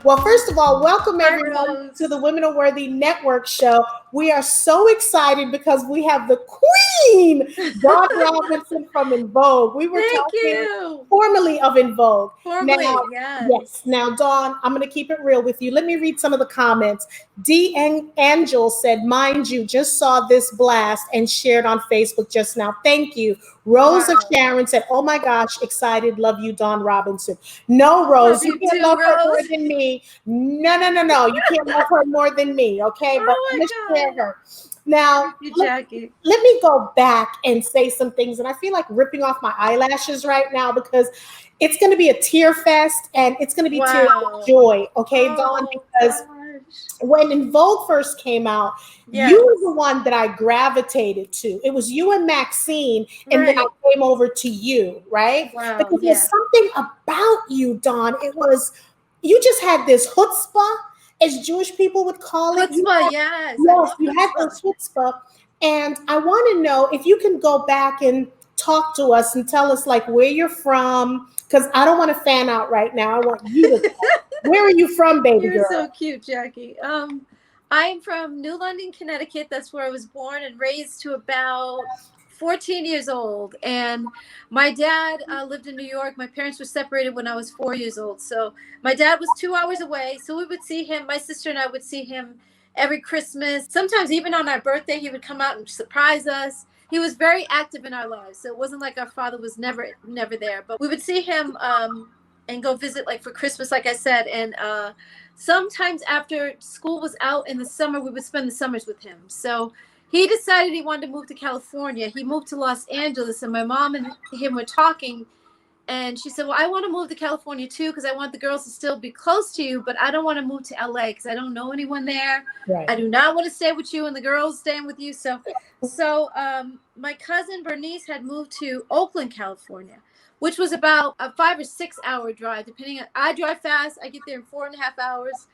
Well, first of all, welcome Hi, everyone to Rose. the Women Are Worthy Network show. We are so excited because we have the queen, Dawn Robinson from In Vogue. We were Thank talking you. formerly of In Vogue. Formally, Now, yes. yes, now, Dawn, I'm going to keep it real with you. Let me read some of the comments. D. Angel said, mind you, just saw this blast and shared on Facebook just now. Thank you. Rose of Wow. Sharon said, oh my gosh, excited. Love you, Dawn Robinson. No, Love Rose, you you can't too, love her more Rose. than me. No, no, no, no. You can't love her more than me, okay? But Oh I'm my going to share God. her. Now, Thank you, Jackie. let me go back and say some things. And I feel like ripping off my eyelashes right now because it's going to be a tear fest and it's going to be tears of Wow. joy, okay, Dawn? Oh Because gosh. when In Vogue first came out, you Yes. were the one that I gravitated to. It was you and Maxine, and then I Right. came over to you, right? Wow. Because there's Yes. something about you, Dawn. It was, you just had this chutzpah, as Jewish people would call it. You Chutzpah. had, Yes. I yes, love you had chutzpah. this chutzpah. And I want to know if you can go back and talk to us and tell us like where you're from, because I don't want to fan out right now. I want you to tell. Where are you from, baby You're girl? so cute, Jackie. I'm from New London, Connecticut. That's where I was born and raised to about 14 years old. And my dad lived in New York. My parents were separated when I was 4 years old. So my dad was 2 hours away. So we would see him. My sister and I would see him every Christmas. Sometimes even on our birthday, he would come out and surprise us. He was very active in our lives. So it wasn't like our father was never there. But we would see him and go visit like for Christmas, like I said. And sometimes after school was out in the summer, we would spend the summers with him. So he decided he wanted to move to California. He moved to Los Angeles, and my mom and him were talking. And she said, well, I want to move to California too because I want the girls to still be close to you, but I don't want to move to LA because I don't know anyone there. Right. I do not want to stay with you and the girls staying with you. So my cousin Bernice had moved to Oakland, California, which was about a 5 or 6 hour drive, depending on. I drive fast. I get there in 4.5 hours,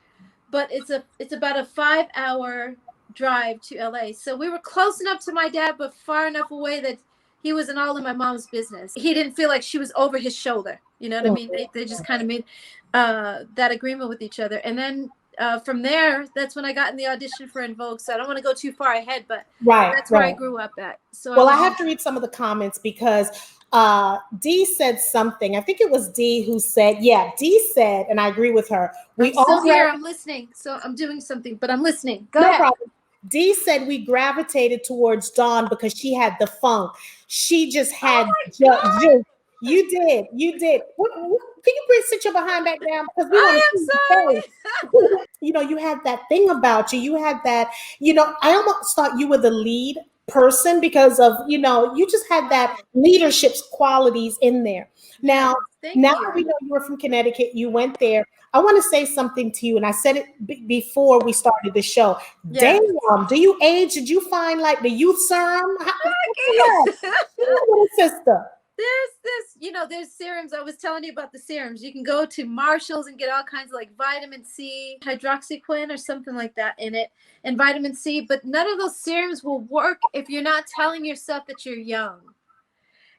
but it's about a 5 hour drive to LA. So we were close enough to my dad, but far enough away that he wasn't all in my mom's business. He didn't feel like she was over his shoulder. You know what I mean? They just kind of made that agreement with each other. And then from there, that's when I got in the audition for In Vogue. So I don't want to go too far ahead, but Right, that's where I right. grew up at. So I Well, I was have in. to read some of the comments because Dee said something. I think it was Dee who said, yeah, Dee said, and I agree with her. I'm We still all here. I'm listening. So I'm doing something, but I'm listening. Go no ahead. problem. Dee said we gravitated towards Dawn because she had the funk. She just Oh had my God. you did, you did. Can you please sit your behind back down because we want I to am see your sorry. face. You know, you had that thing about you. You had that, I almost thought you were the lead person because of, you just had that Wow. leadership qualities in there. Yes. Now, Thank now that we you. know you were from Connecticut, you went there. I want to say something to you, and I said it before we started the show. Damn, Yes. do you age? Did you find like the youth serum? What's the word? There's Little sister. there's serums. I was telling you about the serums. You can go to Marshalls and get all kinds of like vitamin C, hydroxyquin or something like that in it, and vitamin C, but none of those serums will work if you're not telling yourself that you're young.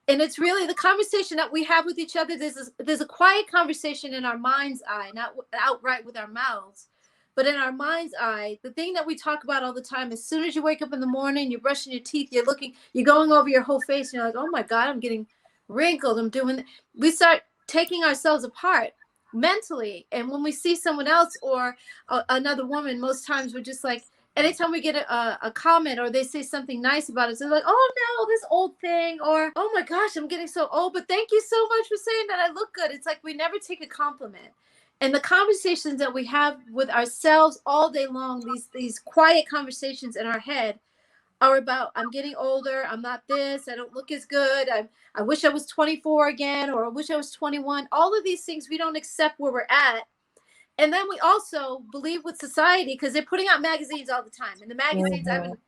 And it's really the conversation that we have with each other. There's a quiet conversation in our mind's eye, not outright with our mouths, but in our mind's eye. The thing that we talk about all the time: as soon as you wake up in the morning, you're brushing your teeth, you're going over your whole face, and you're like, oh my God, I'm getting wrinkled, I'm doing. We start taking ourselves apart mentally, and when we see someone else or another woman, most times we're just like, anytime we get a comment or they say something nice about us, they're like, oh no, this old thing, or oh my gosh, I'm getting so old, but thank you so much for saying that I look good. It's like we never take a compliment. And the conversations that we have with ourselves all day long, these quiet conversations in our head, are about, I'm getting older, I'm not this, I don't look as good, I wish I was 24 again, or I wish I was 21. All of these things we don't accept where we're at. And then we also believe with society because they're putting out magazines all the time. And the magazines, Mhm.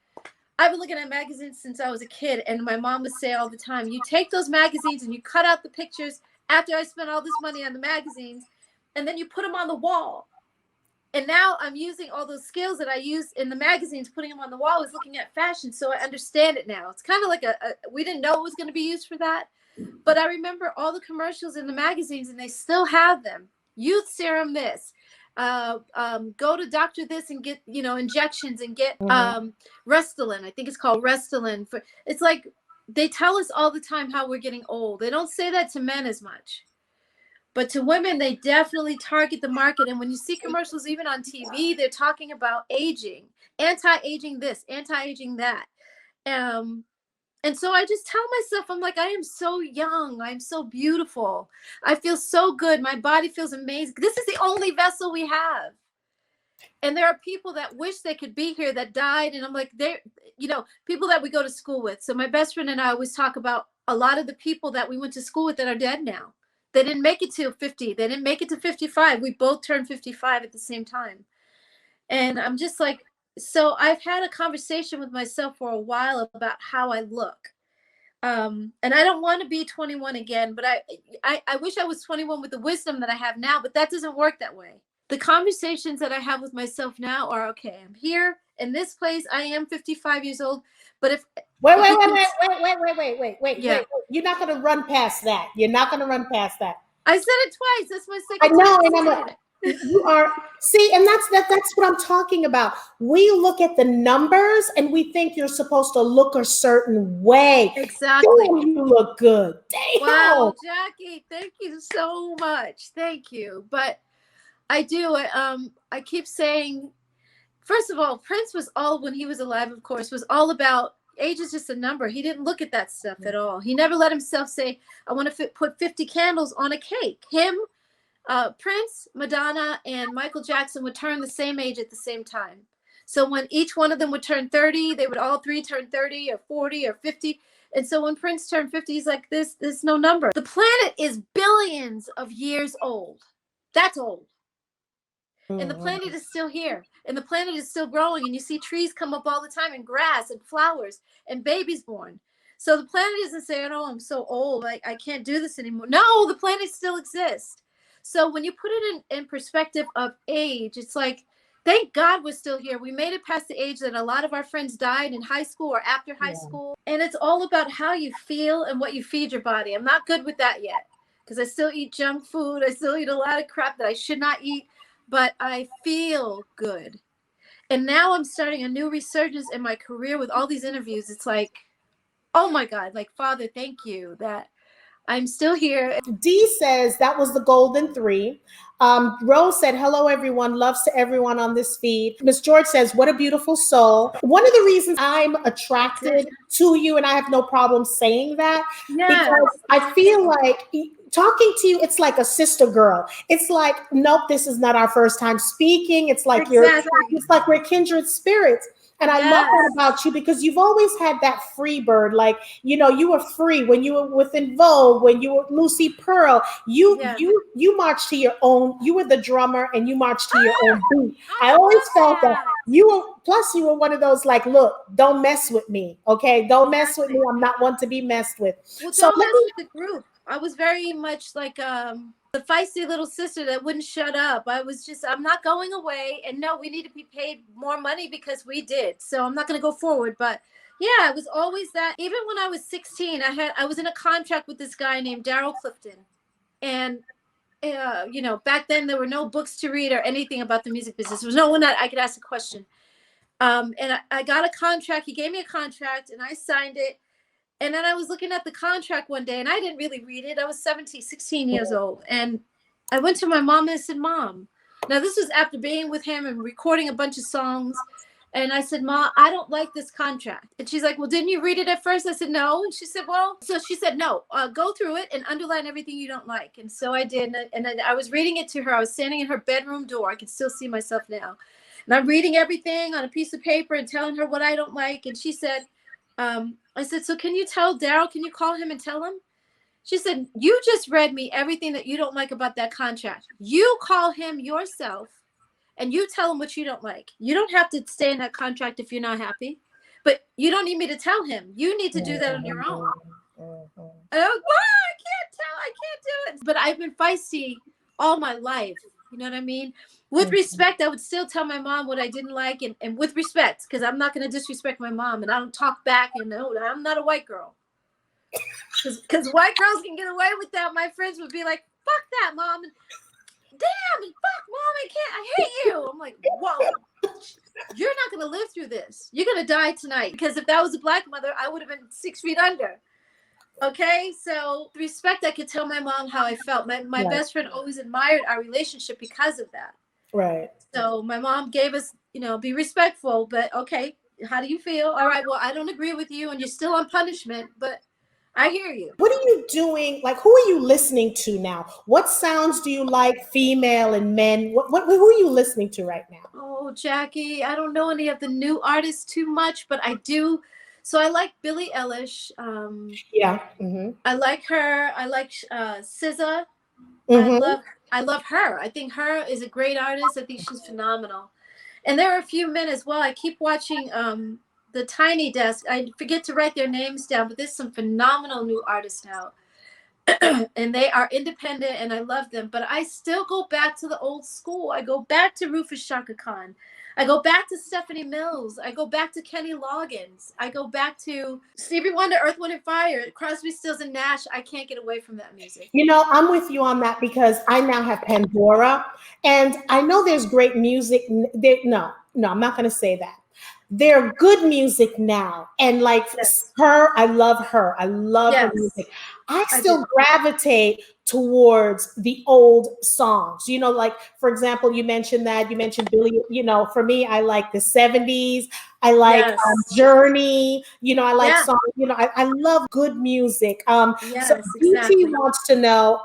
I've been looking at magazines since I was a kid, and my mom would say all the time, you take those magazines and you cut out the pictures after I spent all this money on the magazines, and then you put them on the wall. And now I'm using all those skills that I used in the magazines, putting them on the wall, is looking at fashion. So I understand it now. It's kind of like we didn't know it was going to be used for that. But I remember all the commercials in the magazines, and they still have them. Youth serum this, Go to doctor this and get, injections and get Mhm. Restylane. I think it's called Restylane. It's like they tell us all the time how we're getting old. They don't say that to men as much. But to women, they definitely target the market. And when you see commercials, even on TV, they're talking about aging, anti-aging this, anti-aging that. Um, and so I just tell myself, I'm like, I am so young. I'm so beautiful. I feel so good. My body feels amazing. This is the only vessel we have. And there are people that wish they could be here that died. And I'm like, they're, people that we go to school with. So my best friend and I always talk about a lot of the people that we went to school with that are dead now. They didn't make it to 50. They didn't make it to 55. We both turned 55 at the same time. And I'm just like, so I've had a conversation with myself for a while about how I look. And I don't want to be 21 again, but I wish I was 21 with the wisdom that I have now, but that doesn't work that way. The conversations that I have with myself now are, okay, I'm here in this place. I am 55 years old, but if Wait, if wait, you wait, can, wait, wait, wait, wait, wait, wait, wait, yeah, wait. You're not gonna run past that. You're not gonna run past that. I said it twice. That's my I second know, time and I'm saying like, it. you are see, and that's what I'm talking about. We look at the numbers and we think you're supposed to look a certain way. Exactly. Damn, you look good. Damn. Wow, Jackie, thank you so much. Thank you. But I do. I keep saying, first of all, Prince was all, when he was alive, of course, was all about age is just a number. He didn't look at that stuff at all. He never let himself say, I want to put 50 candles on a cake. Him, Prince, Madonna, and Michael Jackson would turn the same age at the same time. So when each one of them would turn 30, they would all three turn 30 or 40 or 50. And so when Prince turned 50, he's like, there's no number. The planet is billions of years old. That's old. And the planet is still here, and the planet is still growing, and you see trees come up all the time, and grass and flowers and babies born. So the planet isn't saying, oh, I'm so old, I can't do this anymore. No, the planet still exists. So when you put it in perspective of age, it's like, thank God we're still here. We made it past the age that a lot of our friends died in high school or after high school. And it's all about how you feel and what you feed your body. I'm not good with that yet, because I still eat junk food. I still eat a lot of crap that I should not eat, but I feel good. And now I'm starting a new resurgence in my career with all these interviews. It's like, oh my God, like, Father, thank you that I'm still here. D says that was the golden three. Rose said, hello, everyone. Loves to everyone on this feed. Miss George says, what a beautiful soul. One of the reasons I'm attracted to you, and I have no problem saying that, because I feel like talking to you, it's like a sister girl. It's like, nope, this is not our first time speaking. It's like it's like we're kindred spirits. And I love that about you, because you've always had that free bird. Like, you were free when you were with En Vogue, when you were Lucy Pearl. You marched to your own. You were the drummer, and you marched to your own beat. I always felt that. You were one of those, like, look, don't mess with me, okay? Don't mess with me. I'm not one to be messed with. Well, so don't mess with the group. I was very much like the feisty little sister that wouldn't shut up. I'm not going away. And no, we need to be paid more money because we did. So I'm not going to go forward. But yeah, it was always that. Even when I was 16, I was in a contract with this guy named Daryl Clifton. And, back then there were no books to read or anything about the music business. There was no one that I could ask a question. And I got a contract. He gave me a contract and I signed it. And then I was looking at the contract one day and I didn't really read it. I was 16 years old. And I went to my mom and I said, Mom, now this was after being with him and recording a bunch of songs. And I said, Ma, I don't like this contract. And she's like, well, didn't you read it at first? I said, no. And she said, so she said, no, go through it and underline everything you don't like. And so I did. And I was reading it to her. I was standing in her bedroom door. I can still see myself now. And I'm reading everything on a piece of paper and telling her what I don't like. And she said, I said, so can you tell Daryl, can you call him and tell him? She said, you just read me everything that you don't like about that contract. You call him yourself and you tell him what you don't like. You don't have to stay in that contract if you're not happy, but you don't need me to tell him. You need to do that on your own. And I was like, I can't do it. But I've been feisty all my life. You know what I mean? With respect, I would still tell my mom what I didn't like, and with respect, because I'm not going to disrespect my mom, and I don't talk back, and no, I'm not a white girl. Because white girls can get away with that. My friends would be like, fuck that, Mom. damn, fuck, mom, I hate you. I'm like, whoa, you're not going to live through this. You're going to die tonight. Because if that was a black mother, I would have been 6 feet under. Okay, so the respect, I could tell my mom how I felt. My best friend always admired our relationship because of that. Right. So my mom gave us, be respectful, but okay, how do you feel? All right, well, I don't agree with you and you're still on punishment, but I hear you. What are you doing? Like, who are you listening to now? What sounds do you like, female and men? Who are you listening to right now? Oh, Jackie, I don't know any of the new artists too much, but I do. So I like Billie Eilish. Yeah. Mm-hmm. I like her. I like SZA. Mm-hmm. I love her. I think her is a great artist. I think she's phenomenal. And there are a few men as well. I keep watching the Tiny Desk. I forget to write their names down, but there's some phenomenal new artists now. And they are independent and I love them. But I still go back to the old school. I go back to Rufus Shaka Khan. I go back to Stephanie Mills. I go back to Kenny Loggins. I go back to Stevie Wonder, Earth, Wind, and Fire, Crosby, Stills, and Nash. I can't get away from that music. I'm with you on that because I now have Pandora. And I know there's great music. No, I'm not going to say that. They're good music now. And like her, I love her. I love her music. I still gravitate towards the old songs. Like, for example, you mentioned Billy, for me, I like the 70s. I like Journey. I like songs, I love good music. So DT wants to know,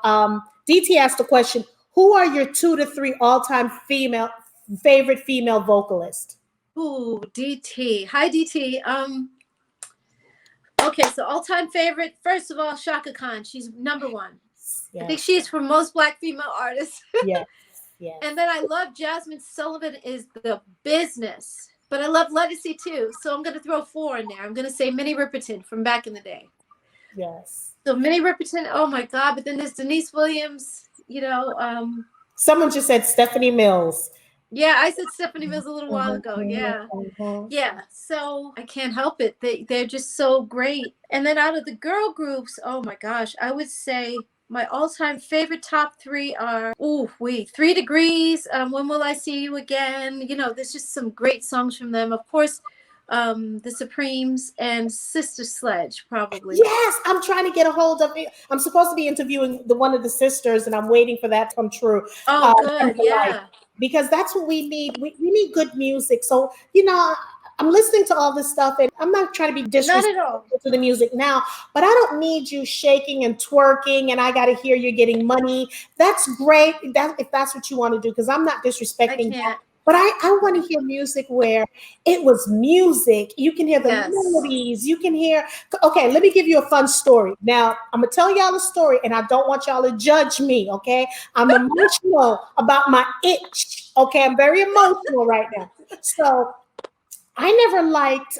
DT asked the question, who are your 2 to 3 all-time favorite female vocalists? Ooh, DT. Hi, DT. Okay, so all-time favorite, first of all, Shaka Khan. She's number 1. Yes. I think she's for most black female artists. Yes. And then I love Jasmine Sullivan is the business. But I love Legacy too. So I'm going to throw 4 in there. I'm going to say Minnie Riperton from back in the day. Yes. So Minnie Riperton, oh my God. But then there's Denise Williams, Someone just said Stephanie Mills. Yeah, I said Stephanie Mills a little while ago. Yeah. Yeah. So I can't help it. They're just so great. And then out of the girl groups, oh my gosh, I would say my all-time favorite top 3 are 3 Degrees, When Will I See You Again? There's just some great songs from them. Of course, the Supremes and Sister Sledge, probably. Yes, I'm trying to get a hold of it. I'm supposed to be interviewing one of the sisters, and I'm waiting for that to come true. Oh, good, yeah. Because that's what we need. We need good music. So, I'm listening to all this stuff, and I'm not trying to be disrespectful to the music now, but I don't need you shaking and twerking, and I got to hear you're getting money. That's great, if that's what you want to do, because I'm not disrespecting that. But I want to hear music where it was music. You can hear the melodies. You can hear. Okay, let me give you a fun story. Now, I'm going to tell y'all a story, and I don't want y'all to judge me, okay? I'm emotional about my itch, okay? I'm very emotional right now. So I never liked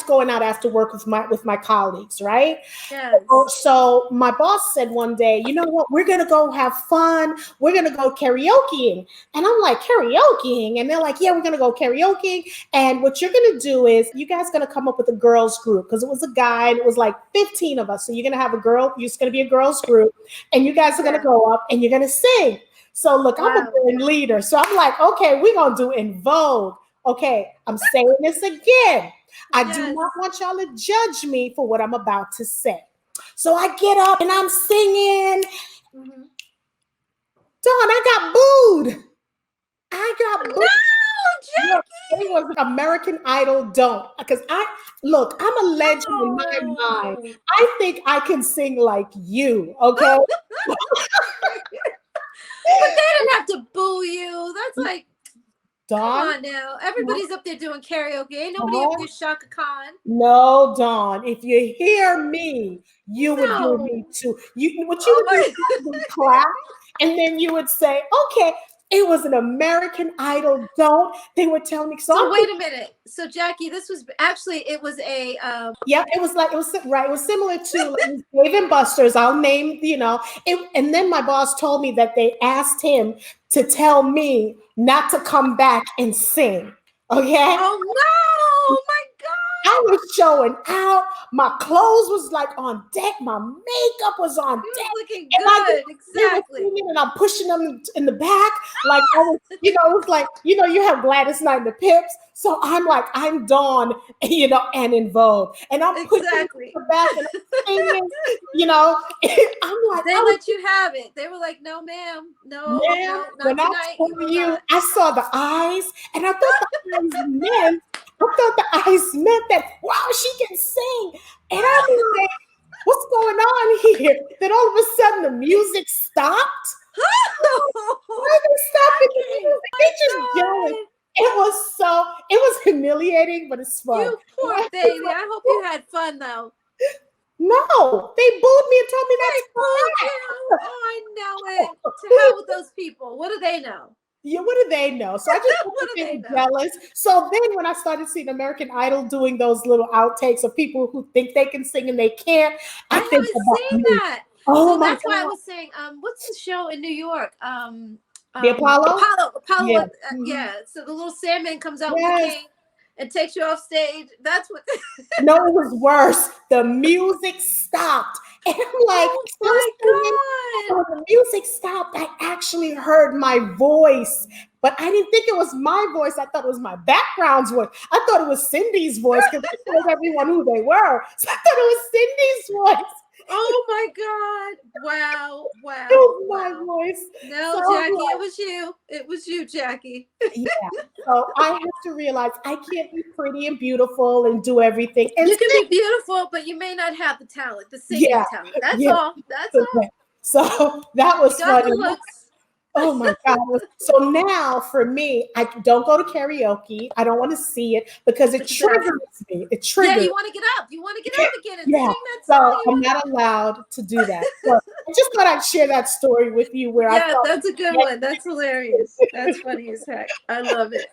going out after work with my colleagues, right? Yes. So my boss said one day, you know what, we're gonna go have fun. We're gonna go karaokeing. And I'm like, karaokeing? And they're like, yeah, we're gonna go karaokeing. And what you're gonna do is you guys gonna come up with a girls group, because it was a guy and it was like 15 of us. So you're gonna have it's gonna be a girls group, and you guys are gonna go up and you're gonna sing. So look, I'm a band leader. So I'm like, okay, we're gonna do In Vogue. Okay, I'm saying this again. I do not want y'all to judge me for what I'm about to say. So I get up and I'm singing. Dawn, I got booed. No, Jackie. It was American Idol Don't. Because I'm a legend in my mind. I think I can sing like you, okay? But they didn't have to boo you. That's like, Dawn, come on now. Everybody's up there doing karaoke. Ain't nobody up there Shaka Khan. No, Dawn. If you hear me, you would hear me too. What you would do is clap, and then you would say, okay, it was an American Idol Don't. They were telling me. So wait a minute. So Jackie, this was actually, it was a. Yep, it was right. It was similar to Dave and Buster's. I'll name, and then my boss told me that they asked him to tell me not to come back and sing. Okay. Oh no! Oh my I was showing out. My clothes was like on deck. My makeup was on You deck. was looking And I good. they were Exactly. singing and I'm pushing them in the back. Like I was, it was like, you have Gladys Knight and the Pips. So I'm like, I'm Dawn, and in Vogue. And I'm pushing them in Exactly. the back and I'm singing, I'm like, They I was, let you have it. They were like, no, ma'am. No, man, no, not when I tonight. You tell will you, not. I saw the eyes and I thought the eyes meant that, wow, she can sing. And I was like, what's going on here? Then all of a sudden the music stopped. Why are they stopping the Jackie, music? They just jealous. God. It was humiliating, but it's fun. You poor baby. I hope you had fun though. No, they booed me and told me not They to come booed back. you. Oh, I know it. To hell with those people. What do they know? Yeah, what do they know? So I just What do they became know? jealous. So then when I started seeing American Idol doing those little outtakes of people who think they can sing and they can't, I I think haven't about seen me. that. Oh So my that's why I God. was saying, what's the show in New York? The Apollo? Apollo. Yeah. Mhm. Yeah. So the little Sandman comes out with the Yes. cane and takes you off stage. That's what. No, it was worse. The music stopped. And I'm like, Oh still my singing. God. So when the music stopped, I actually heard my voice. But I didn't think it was my voice. I thought it was my background's voice. I thought it was Cindy's voice because I told everyone who they were. So I thought it was Cindy's voice. Oh my God. Wow. Wow. It was my Wow. voice. No, So Jackie, it was you. It was you, Jackie. yeah. So I have to realize I can't be pretty and beautiful and do everything. And You can be beautiful, but you may not have the talent, the yeah, singing talent. That's yeah. all. That's all. So that You was got funny. the looks. Oh my God. So now for me, I don't go to karaoke. I don't want to see it because it Exactly. triggers me. It Yeah, triggers. you want to get up. You want to get up again and Yeah. sing that So song. I'm not allowed to do that. So I just thought I'd share that story with you where I Yeah, felt. that's a good one. That's hilarious. That's funny as heck. I love it.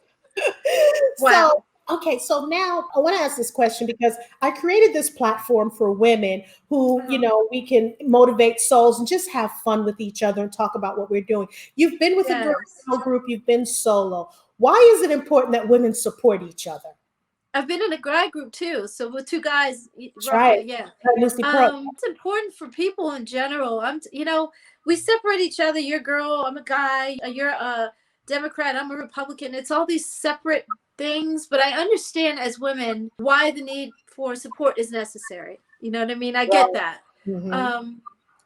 So, Wow. okay, so now I want to ask this question because I created this platform for women who, Uh-huh. we can motivate souls and just have fun with each other and talk about what we're doing. You've been with a Yes. girl group, you've been solo. Why is it important that women support each other? I've been in a grad group too. So with two guys, That's right. roughly, yeah. Lucy Pearl. It's important for people in general. We separate each other. You're a girl, I'm a guy, you're a Democrat, I'm a Republican. It's all these separate things, but I understand as women why the need for support is necessary. You know what I mean? I get Right. that. Mhm.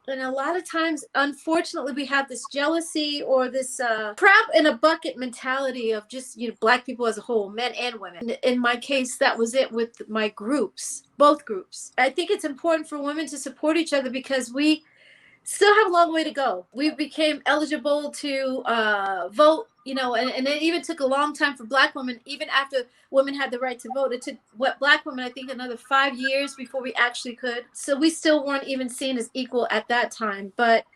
And a lot of times, unfortunately, we have this jealousy or this crap in a bucket mentality of just black people as a whole, men and women. In my case, that was it with my groups, both groups. I think it's important for women to support each other because we still have a long way to go. We became eligible to vote, and it even took a long time for black women, even after women had the right to vote. It took black women, I think, another 5 years before we actually could. So we still weren't even seen as equal at that time. But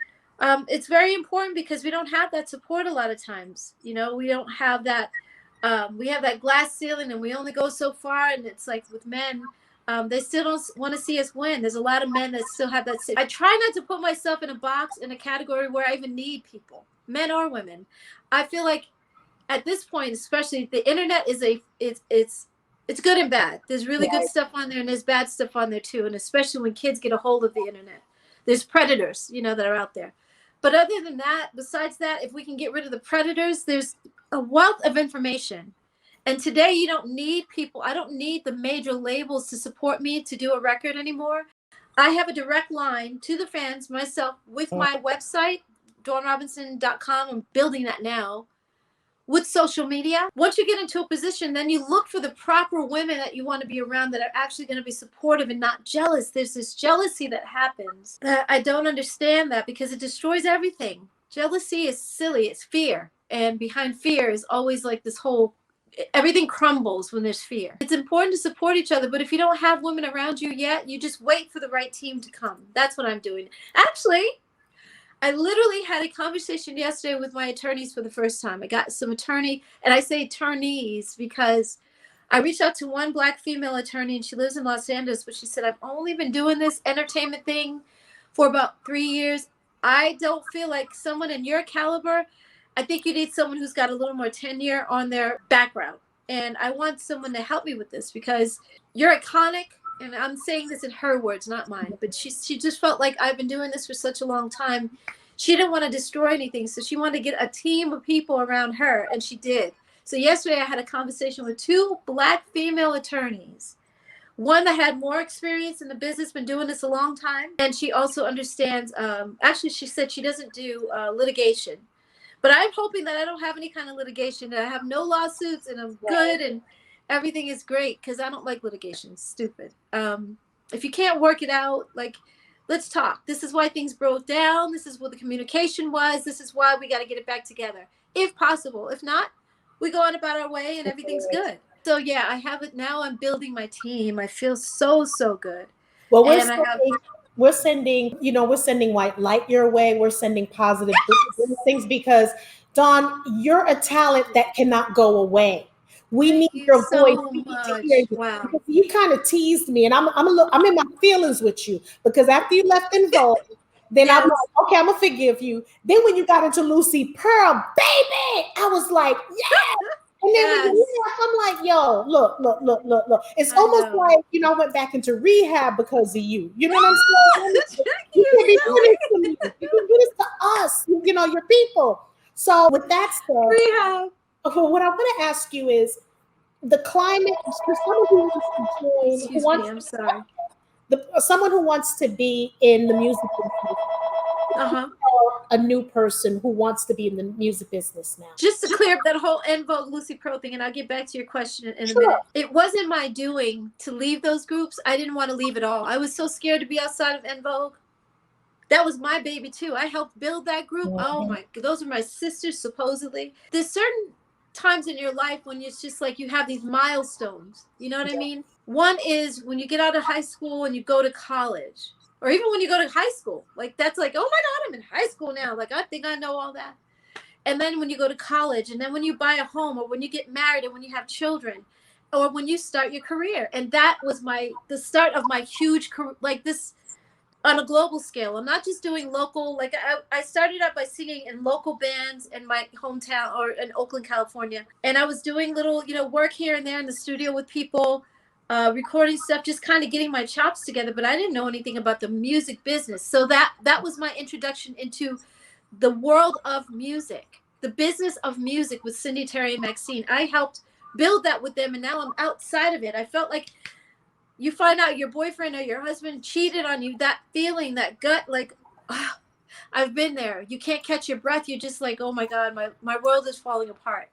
it's very important because we don't have that support a lot of times. We don't have that. We have that glass ceiling and we only go so far. And it's like with men, they still don't want to see us win. There's a lot of men that still have that. I try not to put myself in a box, in a category where I even need people, men or women. I feel like at this point, especially, the internet is it's good and bad. There's really good stuff on there and there's bad stuff on there too. And especially when kids get a hold of the internet, there's predators, that are out there. But other than that, besides that, if we can get rid of the predators, there's a wealth of information. And today you don't need people. I don't need the major labels to support me to do a record anymore. I have a direct line to the fans myself with my website, dawnrobinson.com. I'm building that now with social media. Once you get into a position, then you look for the proper women that you want to be around that are actually going to be supportive and not jealous. There's this jealousy that happens. I don't understand that because it destroys everything. Jealousy is silly. It's fear. And behind fear is always like this whole everything crumbles when there's fear. It's important to support each other, but if you don't have women around you yet, you just wait for the right team to come. That's what I'm doing. Actually, I literally had a conversation yesterday with my attorneys for the first time. I got some attorney, and I say attorneys because I reached out to one black female attorney, and she lives in Los Angeles, but she said, I've only been doing this entertainment thing for about 3 years. I don't feel like someone in your caliber. I think you need someone who's got a little more tenure on their background. And I want someone to help me with this because you're iconic. And I'm saying this in her words, not mine. But she just felt like I've been doing this for such a long time. She didn't want to destroy anything. So she wanted to get a team of people around her. And she did. So yesterday I had a conversation with 2 Black female attorneys. One that had more experience in the business, been doing this a long time. And she also understands, actually, she said she doesn't do litigation. But I'm hoping that I don't have any kind of litigation, that I have no lawsuits and I'm good and everything is great, because I don't like litigation. It's stupid. If you can't work it out, like, let's talk. This is why things broke down. This is what the communication was. This is why we got to get it back together, if possible. If not, we go on about our way and everything's good. So yeah, I have it now. I'm building my team. I feel so good. Well, we're sending white light your way. We're sending positive things because, Dawn, you're a talent that cannot go away. We need your voice. Wow. Because you kind of teased me, and I'm in my feelings with you because after you left En Vogue, then yes. I'm like, okay, I'm gonna forgive you. Then when you got into Lucy Pearl, baby, I was like, yes. And then when you left, I'm like, yo, look. It's almost like, I went back into rehab because of you. You know what I'm saying? You can be doing this to me. You can do this to us, your people. So with that said, rehab. What I want to ask you is the climate for someone who wants to join, someone who wants to be in the music business. A new person who wants to be in the music business now. Just to clear up that whole En Vogue Lucy Pearl thing, and I'll get back to your question in a minute. It wasn't my doing to leave those groups. I didn't want to leave at all. I was so scared to be outside of En Vogue. That was my baby too. I helped build that group. Oh my, those are my sisters supposedly. There's certain times in your life when it's just like you have these milestones. You know what I mean? One is when you get out of high school and you go to college. Or even when you go to high school, like that's like, oh my God, I'm in high school now. Like, I think I know all that. And then when you go to college, and then when you buy a home, or when you get married, and when you have children, or when you start your career. And that was the start of my huge career, like this on a global scale. I'm not just doing local, like I started out by singing in local bands in my hometown or in Oakland, California. And I was doing little, work here and there in the studio with people. Recording stuff, just kind of getting my chops together, but I didn't know anything about the music business. So that was my introduction into the world of music, the business of music with Cindy, Terry, and Maxine. I helped build that with them, and now I'm outside of it. I felt like you find out your boyfriend or your husband cheated on you, that feeling, that gut, like, oh, I've been there. You can't catch your breath. You're just like, oh my God, my world is falling apart.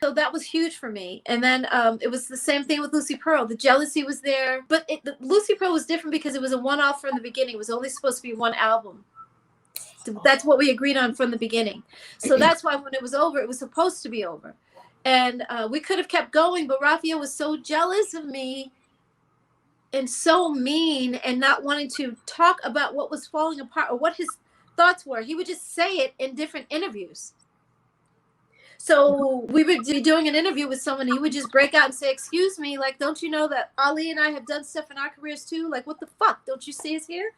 So that was huge for me. And then it was the same thing with Lucy Pearl. The jealousy was there. But Lucy Pearl was different because it was a one-off from the beginning. It was only supposed to be one album. That's what we agreed on from the beginning. So that's why when it was over, it was supposed to be over. And we could have kept going, but Raphael was so jealous of me and so mean and not wanting to talk about what was falling apart or what his thoughts were. He would just say it in different interviews. So we would be doing an interview with someone, he would just break out and say, excuse me, like, don't you know that Ali and I have done stuff in our careers too? Like, what the fuck? Don't you see us here?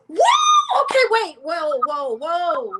Whoa! Okay, wait, whoa.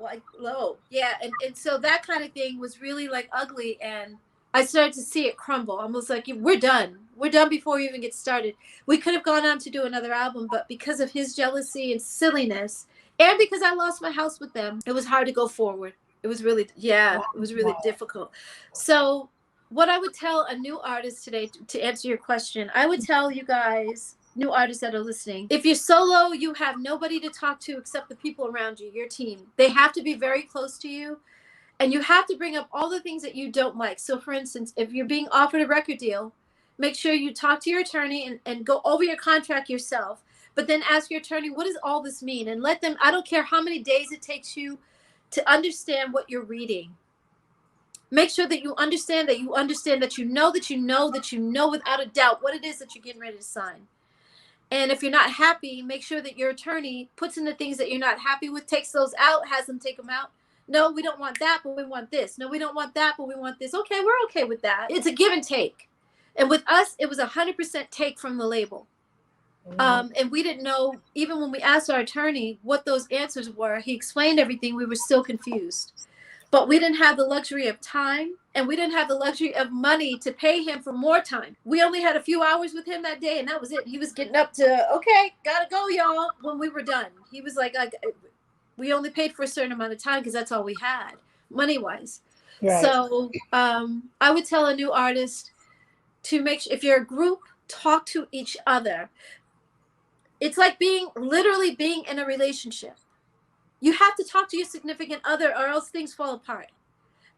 Like, whoa. Yeah, and so that kind of thing was really like ugly, and I started to see it crumble. Almost like, we're done. We're done before we even get started. We could have gone on to do another album, but because of his jealousy and silliness, and because I lost my house with them, it was hard to go forward. It was really, it was really difficult. So what I would tell a new artist today, to answer your question, I would tell you guys, new artists that are listening, if you're solo, you have nobody to talk to except the people around you, your team. They have to be very close to you, and you have to bring up all the things that you don't like. So for instance, if you're being offered a record deal, make sure you talk to your attorney and go over your contract yourself, but then ask your attorney, what does all this mean? And let them, I don't care how many days it takes you to understand what you're reading. Make sure that you understand that you understand that you know without a doubt what it is that you're getting ready to sign. And if you're not happy, make sure that your attorney puts in the things that you're not happy with, takes those out, has them take them out. No, we don't want that, but we want this. No, we don't want that, but we want this. Okay, we're okay with that. It's a give and take. And with us, it was 100% take from the label. And we didn't know, even when we asked our attorney what those answers were, he explained everything, we were still confused. But we didn't have the luxury of time and we didn't have the luxury of money to pay him for more time. We only had a few hours with him that day, and that was it. He was getting up to, okay, gotta go, y'all, when we were done. He was like we only paid for a certain amount of time because that's all we had, money-wise. Right. So I would tell a new artist to make sure, if you're a group, talk to each other. It's like literally being in a relationship. You have to talk to your significant other, or else things fall apart.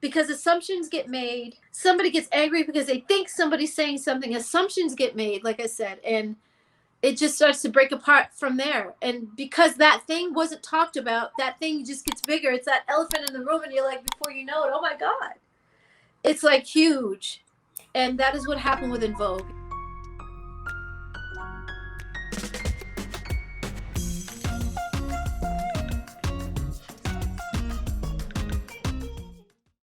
Because assumptions get made. Somebody gets angry because they think somebody's saying something. Assumptions get made, like I said, and it just starts to break apart from there. And because that thing wasn't talked about, that thing just gets bigger. It's that elephant in the room, and you're like, before you know it, oh my God. It's like huge. And that is what happened with En Vogue.